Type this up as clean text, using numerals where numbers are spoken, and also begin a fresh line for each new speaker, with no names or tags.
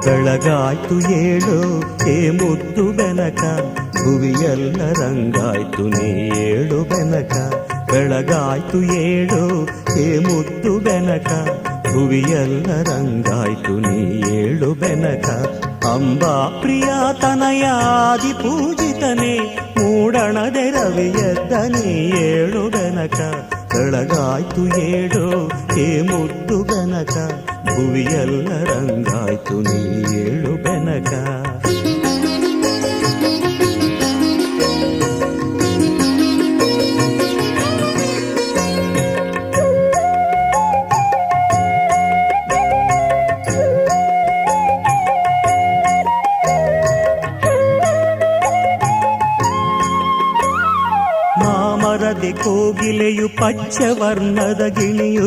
ಬೆಳಗಾಯ್ತು ಏಳು ಹೇ ಮುದ್ದು ಬೆನಕ, ಭುವಿಯೆಲ್ಲ ರಂಗಾಯ್ತು ನೀ ಏಳು ಬೆನಕ. ಬೆಳಗಾಯ್ತು ಏಳು ಹೇ ಮುದ್ದು ಬೆನಕ, ಭುವಿಯೆಲ್ಲ ರಂಗಾಯ್ತು ನೀ ಏಳು ಬೆನಕ. ಅಂಬಾ ಪ್ರಿಯ ತನಯಾದಿ ಪೂಜಿತನೇ, ಮೂಡಣದೆ ರವಿಯದ್ದ ನೀ ಏಳು ಬೆನಕ. ಬೆಳಗಾಯ್ತು ಏಳು ಹೇ ಮುದ್ದು ಬೆನಕ, ಭುವಿಯೆಲ್ಲ ರಂಗಾಯ್ತು ನೀ ಏಳು ಬೆನಕ. ಮಾಮರದೆ ಕೋಗಿಲೆಯು ಪಚ್ಚವರ್ಣದ ಗಿಣಿಯು